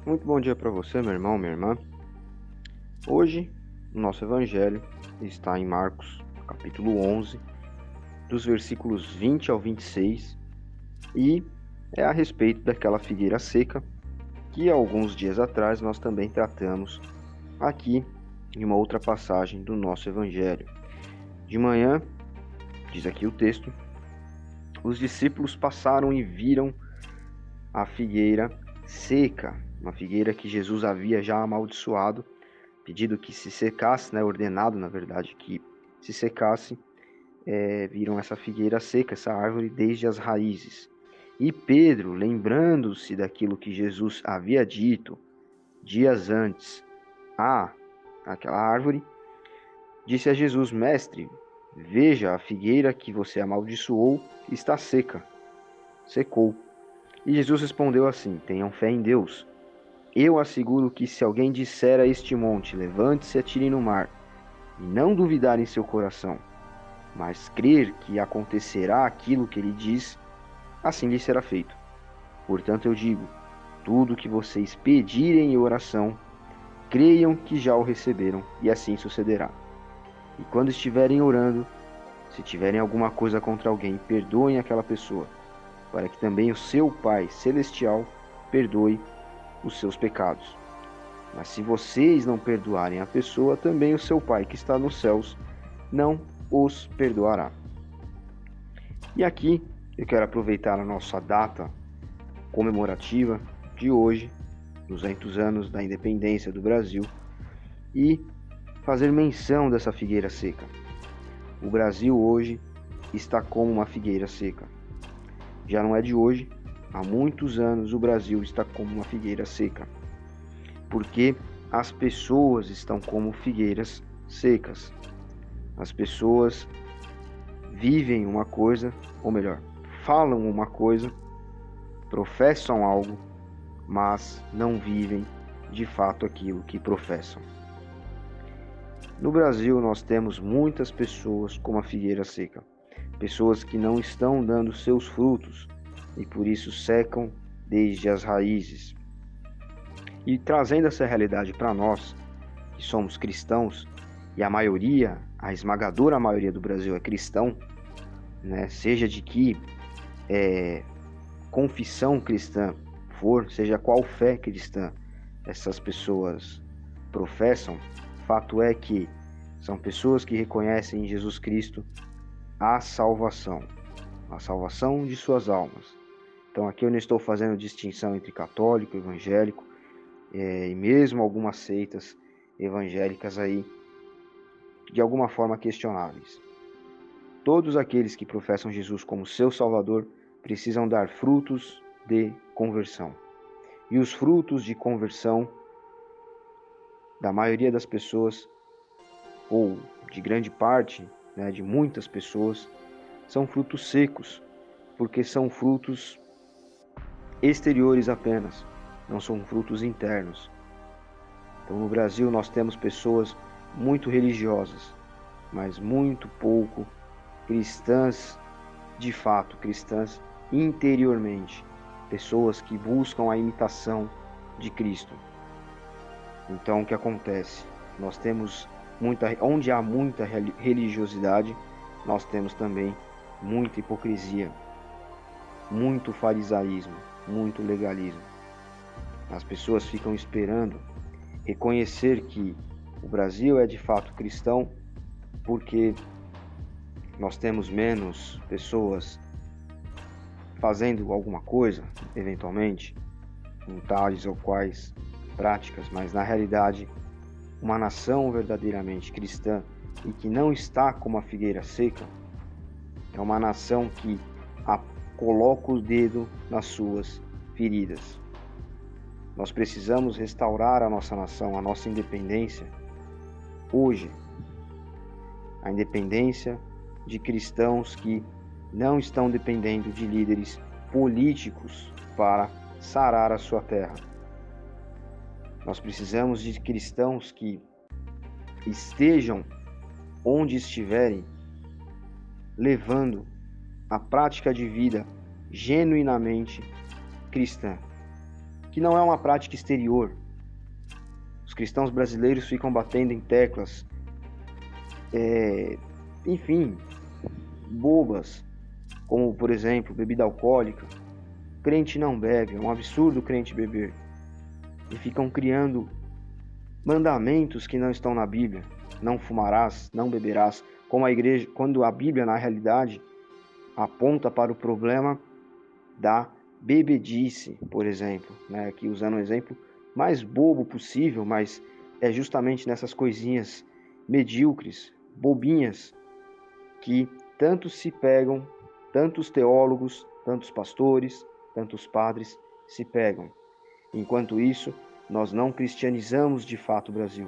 Muito bom dia para você, meu irmão, minha irmã. Hoje, o nosso evangelho está em Marcos, capítulo 11, dos versículos 20 ao 26, e é a respeito daquela figueira seca que alguns dias atrás nós também tratamos aqui em uma outra passagem do nosso evangelho. De manhã, diz aqui o texto, os discípulos passaram e viram a figueira seca, uma figueira que Jesus havia já amaldiçoado, pedido que se secasse, ordenado, na verdade, que se secasse. Viram essa figueira seca, essa árvore, desde as raízes. E Pedro, lembrando-se daquilo que Jesus havia dito dias antes àquela árvore, disse a Jesus: Mestre, veja, a figueira que você amaldiçoou está seca, secou. E Jesus respondeu assim: Tenham fé em Deus. Eu asseguro que se alguém disser a este monte, levante-se e atire no mar, e não duvidar em seu coração, mas crer que acontecerá aquilo que ele diz, assim lhe será feito. Portanto, eu digo: tudo que vocês pedirem em oração, creiam que já o receberam, e assim sucederá. E quando estiverem orando, se tiverem alguma coisa contra alguém, perdoem aquela pessoa, para que também o seu Pai Celestial perdoe os seus pecados. Mas se vocês não perdoarem a pessoa, também o seu Pai que está nos céus não os perdoará. E aqui eu quero aproveitar a nossa data comemorativa de hoje, 200 anos da independência do Brasil, e fazer menção dessa figueira seca. O Brasil hoje está como uma figueira seca. Já não é de hoje, há muitos anos o Brasil está como uma figueira seca, porque as pessoas estão como figueiras secas. As pessoas vivem uma coisa, ou melhor, falam uma coisa, professam algo, mas não vivem de fato aquilo que professam. No Brasil, nós temos muitas pessoas como a figueira seca, pessoas que não estão dando seus frutos e por isso secam desde as raízes. E trazendo essa realidade para nós, que somos cristãos, e a esmagadora maioria do Brasil é cristão, seja de que confissão cristã for, seja qual fé cristã essas pessoas professam, fato é que são pessoas que reconhecem em Jesus Cristo a salvação de suas almas. Então aqui eu não estou fazendo distinção entre católico, evangélico, e mesmo algumas seitas evangélicas aí, de alguma forma questionáveis. Todos aqueles que professam Jesus como seu Salvador precisam dar frutos de conversão. E os frutos de conversão da maioria das pessoas, ou de grande parte, de muitas pessoas, são frutos secos, porque são frutos exteriores apenas, não são frutos internos. Então no Brasil nós temos pessoas muito religiosas, mas muito pouco cristãs de fato, cristãs interiormente, pessoas que buscam a imitação de Cristo. Então o que acontece? Nós temos onde há muita religiosidade, nós temos também muita hipocrisia, muito farisaísmo, muito legalismo. As pessoas ficam esperando reconhecer que o Brasil é de fato cristão porque nós temos menos pessoas fazendo alguma coisa, eventualmente, com tais ou quais práticas, mas na realidade, uma nação verdadeiramente cristã e que não está como a figueira seca, é uma nação que coloca o dedo nas suas feridas. Nós precisamos restaurar a nossa nação, a nossa independência hoje. A independência de cristãos que não estão dependendo de líderes políticos para sarar a sua terra. Nós precisamos de cristãos que estejam onde estiverem, levando a prática de vida genuinamente cristã. que não é uma prática exterior. Os cristãos brasileiros ficam batendo em teclas, enfim, bobas, como, por exemplo, bebida alcoólica. Crente não bebe, é um absurdo crente beber. E ficam criando mandamentos que não estão na Bíblia. Não fumarás, não beberás, como a igreja, quando a Bíblia, na realidade, aponta para o problema da bebedice, por exemplo, né? Aqui usando um exemplo mais bobo possível, mas é justamente nessas coisinhas medíocres, bobinhas, que tantos se pegam, tantos teólogos, tantos pastores, tantos padres se pegam. Enquanto isso, nós não cristianizamos de fato o Brasil.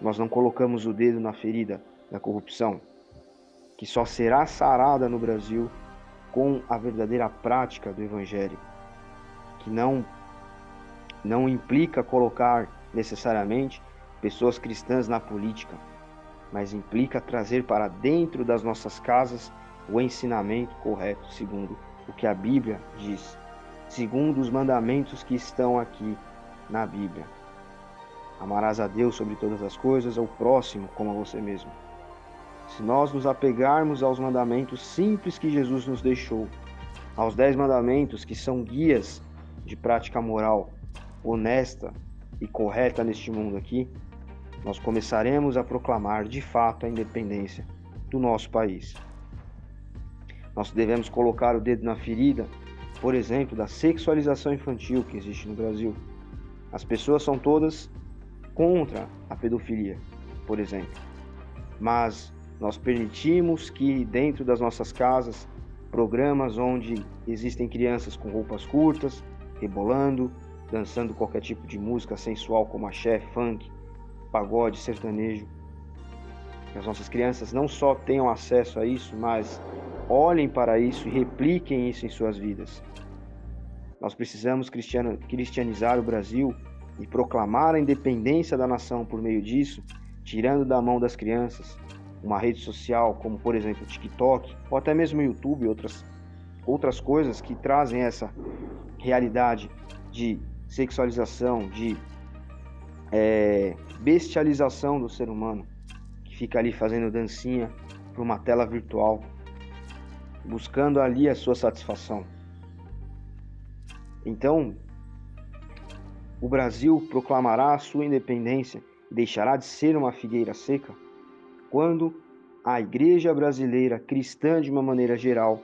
Nós não colocamos o dedo na ferida da corrupção, que só será sarada no Brasil com a verdadeira prática do Evangelho, que não implica colocar necessariamente pessoas cristãs na política, mas implica trazer para dentro das nossas casas o ensinamento correto, segundo o que a Bíblia diz, segundo os mandamentos que estão aqui na Bíblia. Amarás a Deus sobre todas as coisas, ao próximo como a você mesmo. Se nós nos apegarmos aos mandamentos simples que Jesus nos deixou, aos 10 mandamentos que são guias de prática moral honesta e correta neste mundo aqui, nós começaremos a proclamar de fato a independência do nosso país. Nós devemos colocar o dedo na ferida, por exemplo, da sexualização infantil que existe no Brasil. As pessoas são todas contra a pedofilia, por exemplo, mas nós permitimos que dentro das nossas casas, programas onde existem crianças com roupas curtas, rebolando, dançando qualquer tipo de música sensual como axé, funk, pagode, sertanejo. Que as nossas crianças não só tenham acesso a isso, mas olhem para isso e repliquem isso em suas vidas. Nós precisamos cristianizar o Brasil e proclamar a independência da nação por meio disso, tirando da mão das crianças uma rede social como, por exemplo, o TikTok, ou até mesmo o YouTube e outras coisas que trazem essa realidade de sexualização, de bestialização do ser humano, que fica ali fazendo dancinha para uma tela virtual, buscando ali a sua satisfação. Então, o Brasil proclamará a sua independência e deixará de ser uma figueira seca quando a igreja brasileira cristã, de uma maneira geral,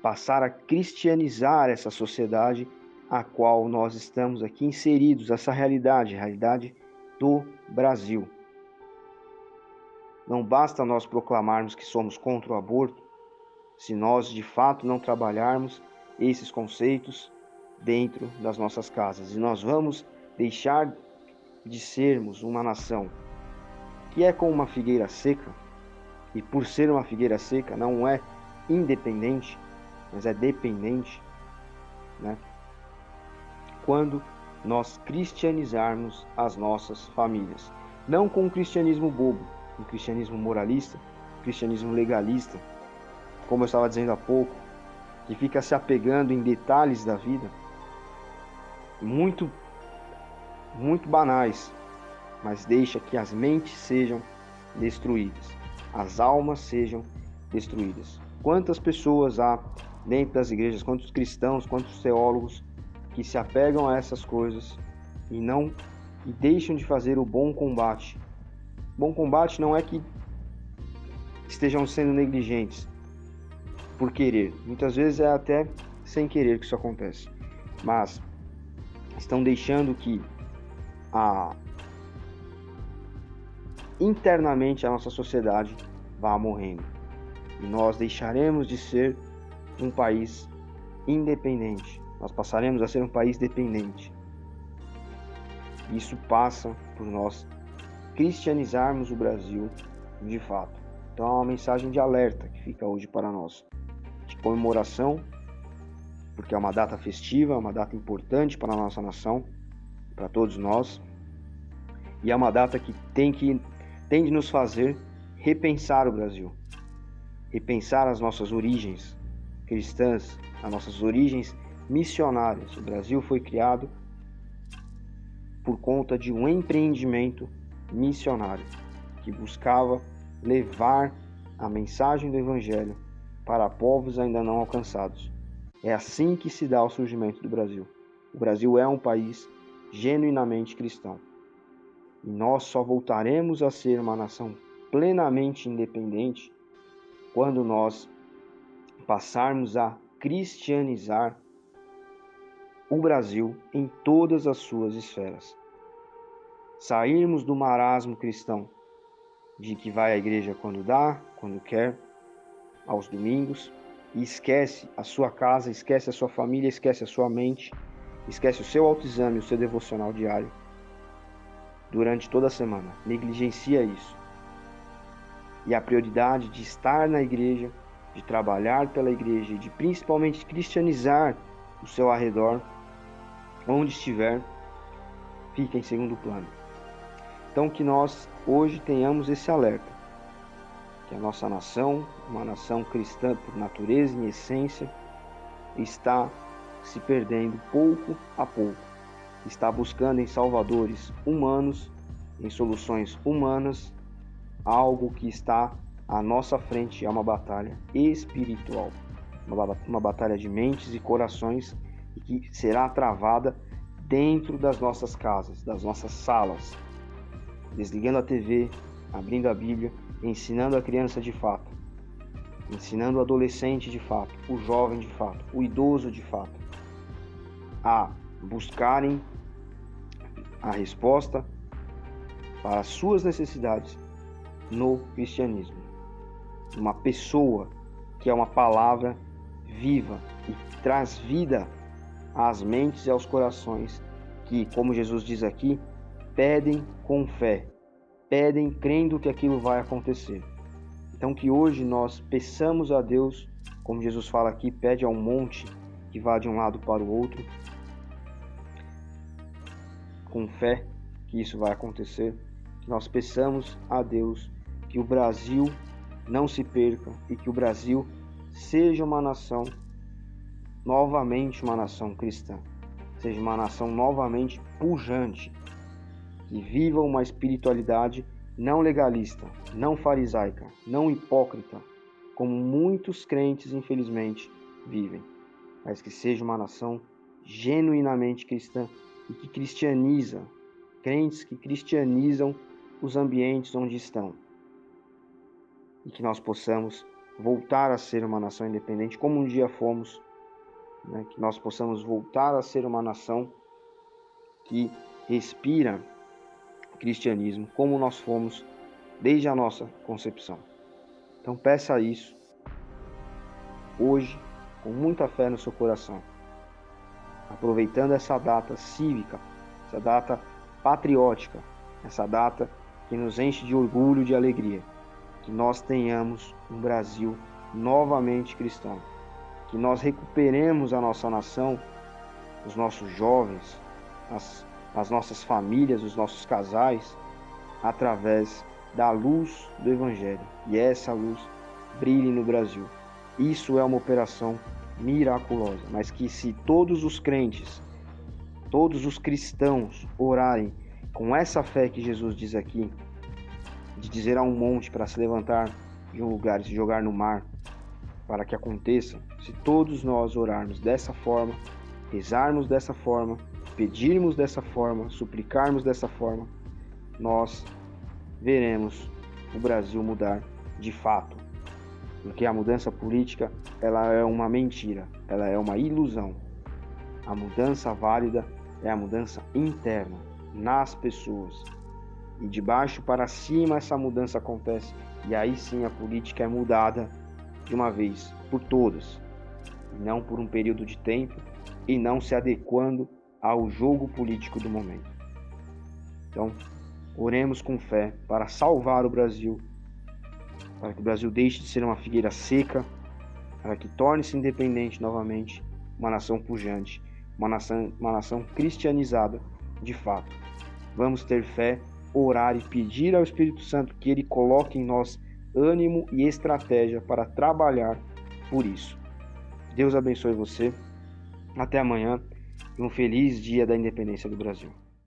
passar a cristianizar essa sociedade a qual nós estamos aqui inseridos, essa realidade, a realidade do Brasil. Não basta nós proclamarmos que somos contra o aborto, se nós de fato não trabalharmos esses conceitos dentro das nossas casas. E nós vamos deixar de sermos uma nação que é como uma figueira seca, e por ser uma figueira seca não é independente, mas é dependente, né? Quando nós cristianizarmos as nossas famílias. Não com um cristianismo bobo, um cristianismo moralista, um cristianismo legalista, como eu estava dizendo há pouco, que fica se apegando em detalhes da vida, muito banais, mas deixa que as mentes sejam destruídas, as almas sejam destruídas. Quantas pessoas há dentro das igrejas, quantos cristãos, quantos teólogos que se apegam a essas coisas e deixam de fazer o bom combate. Bom combate não é que estejam sendo negligentes por querer. Muitas vezes é até sem querer que isso acontece. Mas estão deixando que internamente a nossa sociedade vá morrendo. E nós deixaremos de ser um país independente. Nós passaremos a ser um país dependente. Isso passa por nós cristianizarmos o Brasil de fato. Então é uma mensagem de alerta que fica hoje para nós, de comemoração, porque é uma data festiva, uma data importante para a nossa nação, para todos nós, e é uma data que tem de nos fazer repensar o Brasil, repensar as nossas origens cristãs, as nossas origens missionárias. O Brasil foi criado por conta de um empreendimento missionário que buscava levar a mensagem do Evangelho para povos ainda não alcançados. É assim que se dá o surgimento do Brasil. O Brasil é um país genuinamente cristão. E nós só voltaremos a ser uma nação plenamente independente quando nós passarmos a cristianizar o Brasil em todas as suas esferas. Sairmos do marasmo cristão de que vai à igreja quando dá, quando quer, aos domingos, e esquece a sua casa, esquece a sua família, esquece a sua mente, esquece o seu autoexame, o seu devocional diário durante toda a semana. Negligencia isso. E a prioridade de estar na igreja, de trabalhar pela igreja e de principalmente cristianizar o seu arredor, onde estiver, fica em segundo plano. Então que nós hoje tenhamos esse alerta, que a nossa nação, uma nação cristã por natureza e essência, está se perdendo pouco a pouco, está buscando em salvadores humanos, em soluções humanas, algo que está à nossa frente. É uma batalha espiritual, uma batalha de mentes e corações, e que será travada dentro das nossas casas, das nossas salas, desligando a TV, abrindo a Bíblia, ensinando a criança de fato, ensinando o adolescente de fato, o jovem de fato, o idoso de fato, a buscarem a resposta para as suas necessidades no cristianismo. Uma pessoa que é uma palavra viva e traz vida às mentes e aos corações que, como Jesus diz aqui, pedem com fé, pedem crendo que aquilo vai acontecer. Então que hoje nós peçamos a Deus, como Jesus fala aqui, pede ao monte que vá de um lado para o outro, com fé que isso vai acontecer, que nós peçamos a Deus que o Brasil não se perca e que o Brasil seja uma nação, novamente uma nação cristã, seja uma nação novamente pujante, que viva uma espiritualidade não legalista, não farisaica, não hipócrita, como muitos crentes, infelizmente, vivem, mas que seja uma nação genuinamente cristã e que cristianiza, crentes que cristianizam os ambientes onde estão. E que nós possamos voltar a ser uma nação independente, como um dia fomos, né? Que nós possamos voltar a ser uma nação que respira o cristianismo, como nós fomos desde a nossa concepção. Então peça isso hoje, com muita fé no seu coração, aproveitando essa data cívica, essa data patriótica, essa data que nos enche de orgulho e de alegria, que nós tenhamos um Brasil novamente cristão, que nós recuperemos a nossa nação, os nossos jovens, as nossas famílias, os nossos casais, através da luz do Evangelho, e essa luz brilhe no Brasil. Isso é uma operação miraculosa, mas que se todos os crentes, todos os cristãos orarem com essa fé que Jesus diz aqui, de dizer a um monte para se levantar de um lugar e se jogar no mar, para que aconteça, se todos nós orarmos dessa forma, rezarmos dessa forma, pedirmos dessa forma, suplicarmos dessa forma, nós veremos o Brasil mudar de fato. Porque a mudança política, ela é uma mentira, ela é uma ilusão. A mudança válida é a mudança interna, nas pessoas. E de baixo para cima essa mudança acontece. E aí sim a política é mudada de uma vez por todas. E não por um período de tempo e não se adequando ao jogo político do momento. Então, oremos com fé para salvar o Brasil, para que o Brasil deixe de ser uma figueira seca, para que torne-se independente novamente, uma nação pujante, uma nação cristianizada de fato. Vamos ter fé, orar e pedir ao Espírito Santo que Ele coloque em nós ânimo e estratégia para trabalhar por isso. Deus abençoe você. Até amanhã e um feliz dia da independência do Brasil.